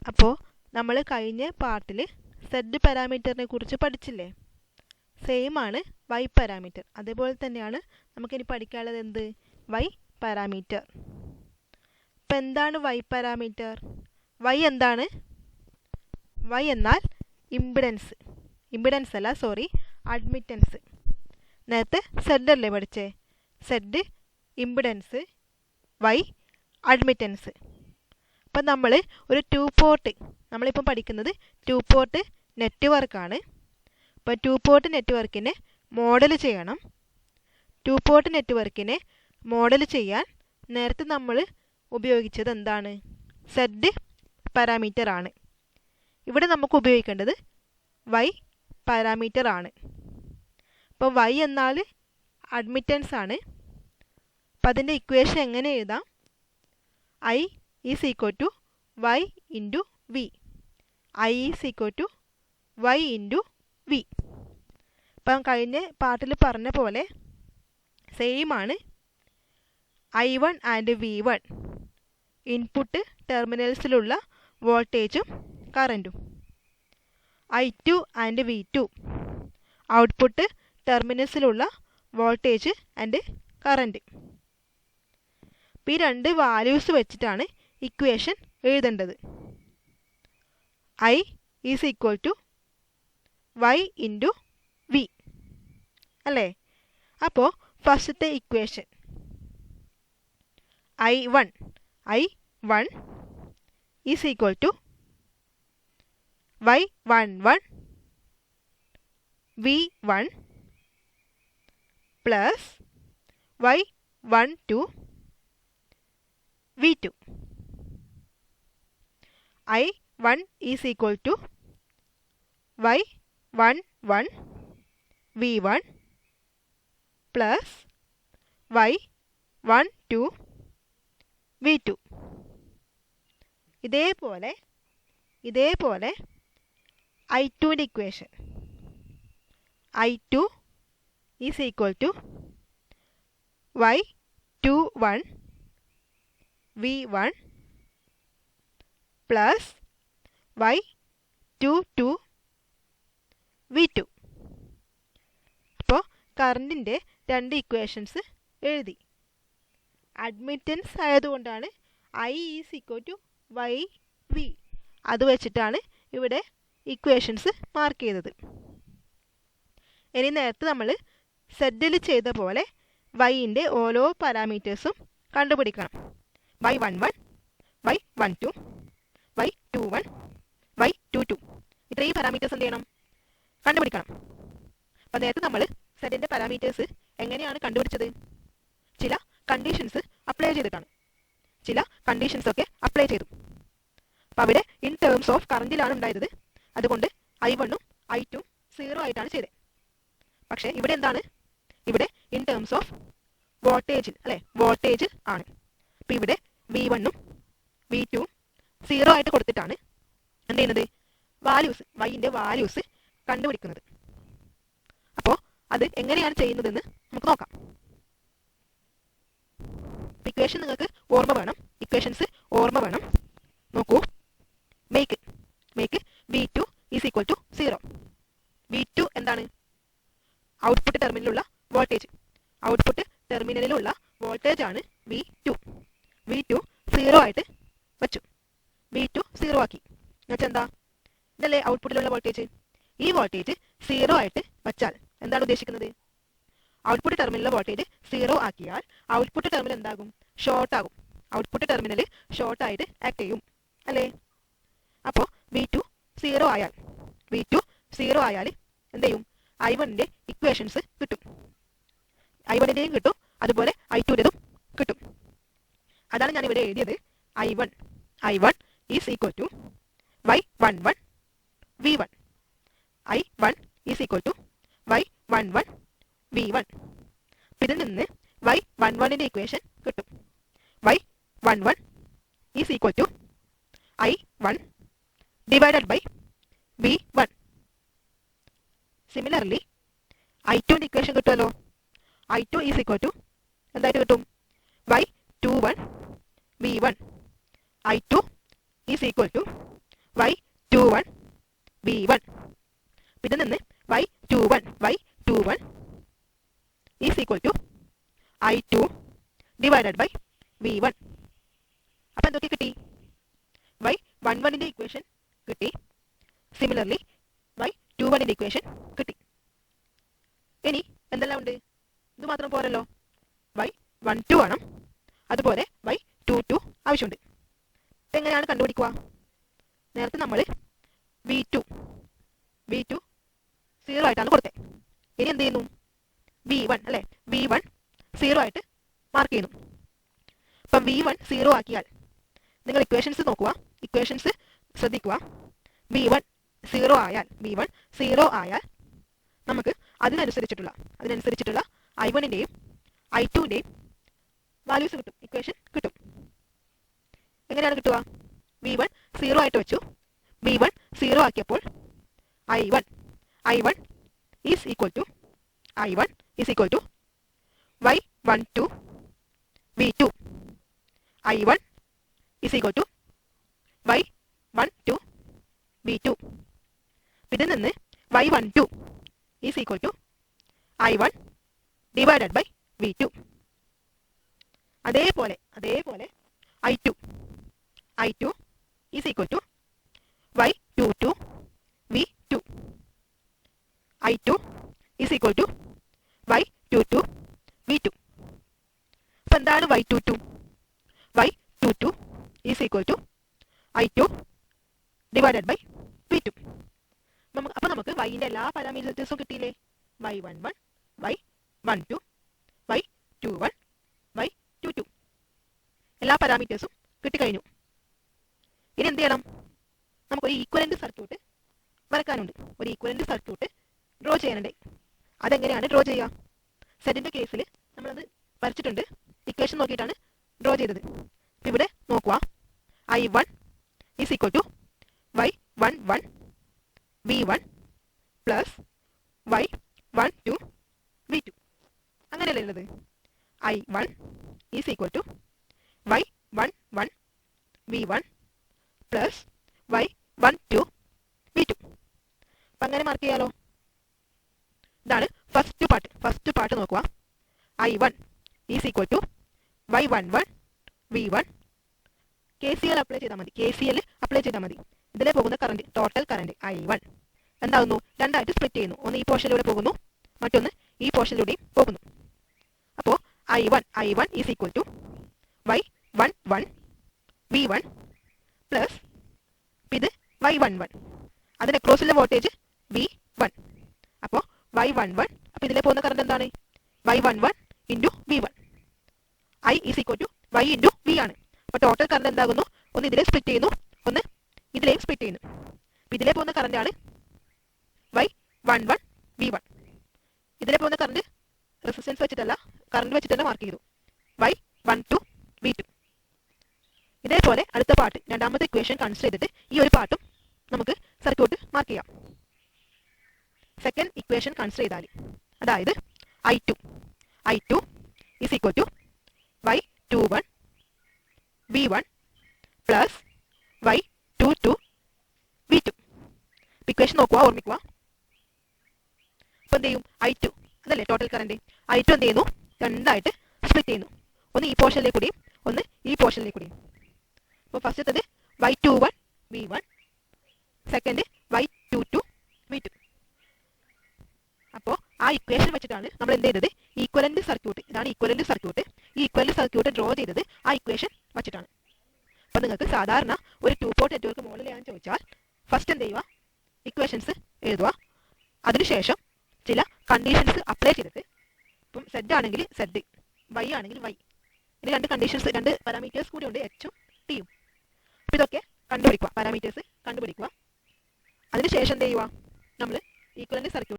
അപ്പോൾ നമ്മൾ കഴിഞ്ഞ പാർട്ടിൽ സെഡ് പാരാമീറ്ററിനെ കുറിച്ച് പഠിച്ചില്ലേ? സെയിം ആണ് വൈ പാരാമീറ്റർ. അതേപോലെ തന്നെയാണ് നമുക്കിനി പഠിക്കാനുള്ളത് എന്ത്? Y parameter. ഇപ്പം എന്താണ് വൈ പാരാമീറ്റർ? വൈ എന്താണ്? വൈ എന്നാൽ ഇമ്പിഡൻസ്. ഇമ്പിഡൻസ് അല്ല, സോറി, അഡ്മിറ്റൻസ്. നേരത്തെ സെഡ് അല്ലേ പഠിച്ചേ? Z impedance, Y admittance. അപ്പം നമ്മൾ ഒരു 2 പോർട്ട്, നമ്മളിപ്പം പഠിക്കുന്നത് 2 പോർട്ട് നെറ്റ്വർക്കാണ്. അപ്പോൾ 2 പോർട്ട് നെറ്റ്വർക്കിനെ മോഡൽ ചെയ്യണം. 2 പോർട്ട് നെറ്റ്വർക്കിനെ മോഡൽ ചെയ്യാൻ നേരത്തെ നമ്മൾ ഉപയോഗിച്ചത് എന്താണ്? സെഡ് പാരാമീറ്റർ ആണ്. ഇവിടെ നമുക്ക് ഉപയോഗിക്കേണ്ടത് വൈ പാരാമീറ്റർ ആണ്. അപ്പോൾ വൈ എന്നാൽ അഡ്മിറ്റൻസ് ആണ്. അപ്പം അതിൻ്റെ ഇക്വേഷൻ എങ്ങനെ എഴുതാം? I is equal to Y into V. I is equal to Y into V. ഇപ്പം കഴിഞ്ഞ പാർട്ടിൽ പറഞ്ഞ പോലെ സെയിം ആണ്. I1 ആൻഡ് V1 ഇൻപുട്ട് ടെർമിനൽസിലുള്ള വോൾട്ടേജും കറൻറ്റും. I2 ആൻഡ് V2 ഔട്ട്പുട്ട് ടെർമിനൽസിലുള്ള വോൾട്ടേജ് ആൻഡ് കറൻറ്റ്. ഈ 2 വാല്യൂസ് വെച്ചിട്ടാണ് ഇക്വേഷൻ എഴുതേണ്ടത്. I is equal to Y into v അല്ലേ? അപ്പോൾ ഫസ്റ്റത്തെ equation I1 is equal to y11 v1 plus y12 v2. I1 is equal to y11 v1 plus y12 v2. ഇതേപോലെ I2ൻ്റെ equation I2 is equal to y21 v1 plus y22 v2. അപ്പോൾ കറണ്ടിൻ്റെ 2 equations എഴുതി. Admittance ആയതുകൊണ്ടാണ് I is equal to Y V. അത് വെച്ചിട്ടാണ് ഇവിടെ equations mark ചെയ്തത്. ഇനി നേരത്തെ നമ്മൾ സെഡിൽ ചെയ്ത പോലെ വൈൻ്റെ ഓരോ പാരാമീറ്റേഴ്സും കണ്ടുപിടിക്കണം. y11 y12 y21 y22 ഇത്രയും പാരാമീറ്റേഴ്സ് എന്ത് ചെയ്യണം? കണ്ടുപിടിക്കണം. അപ്പോൾ നേരത്തെ നമ്മൾ സെഡിൻ്റെ പാരാമീറ്റേഴ്സ് എങ്ങനെയാണ് കണ്ടുപിടിച്ചത്? ചില കണ്ടീഷൻസ് അപ്ലൈ ചെയ്തിട്ടാണ്. ചില കണ്ടീഷൻസൊക്കെ അപ്ലൈ ചെയ്തു. അപ്പോൾ അവിടെ ഇൻ ടേംസ് ഓഫ് കറണ്ടിലാണ് ഉണ്ടായത്. അതുകൊണ്ട് I1ഉം I2ഉം 0 ആയിട്ടാണ് ചെയ്തത്. പക്ഷേ ഇവിടെ എന്താണ്? ഇവിടെ ഇൻ ടേംസ് ഓഫ് വോൾട്ടേജിൽ അല്ലേ? വോൾട്ടേജിൽ ആണ്. അപ്പോൾ ഇവിടെ V1ഉം V2ഉം 0 ആയിട്ട് കൊടുത്തിട്ടാണ് എന്ത് ചെയ്യുന്നത്? വാല്യൂസ്, വൈൻ്റെ വാല്യൂസ് കണ്ടുപിടിക്കുന്നത്. അപ്പോൾ അത് എങ്ങനെയാണ് ചെയ്യുന്നതെന്ന് നമുക്ക് നോക്കാം. ഇക്വേഷൻ നിങ്ങൾക്ക് ഓർമ്മ വേണം. ഇക്വേഷൻസ് ഓർമ്മ വേണം. നോക്കൂ. Make V2 is equal to 0. V2 എന്താണ്? ഔട്ട്പുട്ട് ടെർമിനലിലുള്ള വോൾട്ടേജ്. ഔട്ട്പുട്ട് ടെർമിനലിലുള്ള വോൾട്ടേജ് ആണ് V2. V2 0 ആയിട്ട് വെച്ചു. V2 0 ആക്കി. എന്നുവെച്ചാൽ എന്താ? ഇതല്ലേ ഔട്ട്പുട്ടിലുള്ള വോൾട്ടേജ്. ഈ വോൾട്ടേജ് 0 ആയിട്ട് വച്ചാൽ എന്താണ് ഉദ്ദേശിക്കുന്നത്? ഔട്ട്പുട്ട് ടെർമിനലിലെ വോൾട്ടേജ് 0 ആക്കിയാൽ ഔട്ട്പുട്ട് ടെർമിനൽ എന്താകും? ഷോർട്ട് ആകും. ഔട്ട്പുട്ട് ടെർമിനൽ ഷോർട്ട് ആയിട്ട് ആക്ട് ചെയ്യും അല്ലേ? അപ്പോൾ V2 0 ആയാൽ എന്ത് ചെയ്യും? I1ൻ്റെ ഇക്വേഷൻസ് കിട്ടും. I1ൻ്റെയും കിട്ടും, അതുപോലെ I2ൻ്റെതും കിട്ടും. അതാണ് ഞാൻ ഇവിടെ എഴുതിയത്. I1 is equal to y11 v1. I1 is equal to y11 v1. ഇതിൽ നിന്ന് y11ൻ്റെ ഇക്വേഷൻ കിട്ടും. y11 is equal to I1 divided by v1. Similarly I2ൻ്റെ ഇക്വേഷൻ കിട്ടുമല്ലോ. I2 ഈസ് ഈക്വൽ ടു എന്തായിട്ട് കിട്ടും? y21 v1. I2 is equal to y21 v1. ഇതിൽ നിന്ന് y21 is equal to I2 divided by v1. അപ്പം എന്തൊക്കെ കിട്ടി? y11ന്റെ ഇക്വേഷൻ കിട്ടി. സിമിലർലി y21ന്റെ ഇക്വേഷൻ കിട്ടി. ഇനി എന്തെല്ലാം ഉണ്ട്? ഇത് മാത്രം പോരല്ലോ, y12 വേണം, അതുപോലെ y22 ആവശ്യമുണ്ട്. ഇതെങ്ങനെയാണ് കണ്ടുപിടിക്കുക? നേരത്തെ നമ്മൾ v2 0 ആയിട്ടാണ് കൊടുത്തത്. ഇനി എന്ത് ചെയ്യുന്നു? v1 അല്ലേ, v1 0 ആയിട്ട് മാർക്ക് ചെയ്യുന്നു. അപ്പം v1 0 ആക്കിയാൽ നിങ്ങൾ ഇക്വേഷൻസ് നോക്കുക, ഇക്വേഷൻസ് ശ്രദ്ധിക്കുക. v1 0 ആയാൽ നമുക്ക് അതിനനുസരിച്ചിട്ടുള്ള i1ന്റെയും i2ന്റെയും വാല്യൂസ് കിട്ടും, ഇക്വേഷൻ കിട്ടും. എങ്ങനെയാണ് കിട്ടുക? v1 0 ആയിട്ട് വെച്ചു. v1 0 ആക്കിയപ്പോൾ i1 is equal to y12 v2. i1 is equal to y12 v2. ഇതിൽ നിന്ന് y12 is equal to i1 divided by v2. അതേപോലെ I2 is equal to y22 v2. I2 is equal to y22 v2. അപ്പം എന്താണ് y22 is equal to I2 divided by v2. അപ്പം നമുക്ക് y-ന്റെ എല്ലാ പാരാമീറ്റേഴ്സും കിട്ടിയില്ലേ? y11 y12 y21 y22 എല്ലാ പാരാമീറ്റേഴ്സും കിട്ടിക്കഴിഞ്ഞു. ഇനി എന്ത് ചെയ്യണം? നമുക്കൊരു ഈക്വലന്റ് സർക്യൂട്ട് വരക്കാനുണ്ട്. ഒരു ഈക്വലന്റ് സർക്യൂട്ട് ഡ്രോ ചെയ്യാനുണ്ട്. അതെങ്ങനെയാണ് ഡ്രോ ചെയ്യുക? സെറ്റിന്റെ കേസിൽ നമ്മളത് വരച്ചിട്ടുണ്ട്, ഇക്വേഷൻ നോക്കിയിട്ടാണ് ഡ്രോ ചെയ്തത്. ഇവിടെ നോക്കുക, I1 is equal to y11 v1 plus y12 v2. അങ്ങനെയല്ലേ ഉള്ളത്? I1 is equal to y11 v1 plus y12 v2. അപ്പം അങ്ങനെ മാർക്ക് ചെയ്യാലോ. ഇതാണ് ഫസ്റ്റ് പാർട്ട് നോക്കുക. I1 is equal to y11 v1. KCL apply ചെയ്താൽ മതി. ഇതിലെ പോകുന്ന കറണ്ട്, ടോട്ടൽ കറണ്ട് I1 എന്താകുന്നു? രണ്ടായിട്ട് സ്പ്ലിറ്റ് ചെയ്യുന്നു. ഒന്ന് ഈ പോർഷനിലൂടെ പോകുന്നു, മറ്റൊന്ന് ഈ പോർഷനിലൂടെയും പോകുന്നു. അപ്പോൾ I1 is equal to y11 v1 plus ഇത് y11, അതിന് ക്രോസിലെ വോൾട്ടേജ് v1. അപ്പോൾ y11, അപ്പോൾ ഇതിലെ പോകുന്ന കറണ്ട് എന്താണ്? y11 into v1. I is equal to y into v ആണ്. അപ്പോൾ ടോട്ടൽ കറണ്ട് എന്താകുന്നു? ഒന്ന് ഇതിലെ സ്പ്ലിറ്റ് ചെയ്യുന്നു, ഒന്ന് ഇതിലെയും സ്പ്ലിറ്റ് ചെയ്യുന്നു. ഇതിലെ പോകുന്ന കറണ്ടാണ് y11 v1. ഇതിലെ പോകുന്ന കറണ്ട് റെസിസ്റ്റൻസ് വെച്ചിട്ടല്ല, കറണ്ട് വെച്ചിട്ട് മാർക്ക് ചെയ്തു, y12 v2. ഇതേപോലെ അടുത്ത പാർട്ട്, രണ്ടാമത്തെ ഇക്വേഷൻ കൺസിഡർ ചെയ്തിട്ട് ഈ ഒരു പാർട്ടും നമുക്ക് സർക്യൂട്ട് മാർക്ക് ചെയ്യാം. സെക്കൻഡ് ഇക്വേഷൻ കൺസിഡർ ചെയ്താൽ, അതായത് I2 is equal to y21 v1 plus y22 v2. Equation നോക്കുക, ഓർമ്മിക്കുക. അപ്പോൾ എന്ത് ചെയ്യും? I2 അതല്ലേ ടോട്ടൽ കറണ്ട്. I2 എന്ത് ചെയ്യുന്നു? രണ്ടായിട്ട് സ്പ്ലിറ്റ് ചെയ്യുന്നു. ഒന്ന് ഈ പോർഷനിലേക്ക് കൂടിയും ഒന്ന് ഈ പോർഷനിലേക്ക് കൂടിയും. അപ്പോൾ ഫസ്റ്റത്തത് y21 v1, second y22 v2. അപ്പോൾ ആ ഇക്വേഷൻ വെച്ചിട്ടാണ് നമ്മൾ എന്ത് ചെയ്തത്? ഈക്വലന്റ് സർക്യൂട്ട്, ഇതാണ് ഈക്വലന്റ് സർക്യൂട്ട്. ഈ ഈക്വലന്റ് സർക്യൂട്ട് ഡ്രോ ചെയ്തത് ആ ഇക്വേഷൻ വെച്ചിട്ടാണ്. അപ്പോൾ നിങ്ങൾക്ക് സാധാരണ ഒരു 2 പോർട്ട് നെറ്റ്വർക്ക് മോഡൽ ചെയ്യാൻ ചോദിച്ചാൽ ഫസ്റ്റ് എന്ത് ചെയ്യുക? ഇക്വേഷൻസ് എഴുതുക. അതിനുശേഷം ചില കണ്ടീഷൻസ് അപ്ലൈ ചെയ്തിട്ട്, ഇപ്പം സെഡ് ആണെങ്കിൽ സെഡ്, വൈ ആണെങ്കിൽ വൈ, ഇനി രണ്ട് കണ്ടീഷൻസ്, രണ്ട് പാരാമീറ്റേഴ്സ് കൂടി ഉണ്ട്, എച്ചും ടിയും. അപ്പോൾ ഇതൊക്കെ കണ്ടുപിടിക്കുക, പാരാമീറ്റേഴ്സ് കണ്ടുപിടിക്കുക. അതിനുശേഷം എന്ത് ചെയ്യുക? നമ്മൾ ഈക്വലന്റ് സർക്യൂട്ട്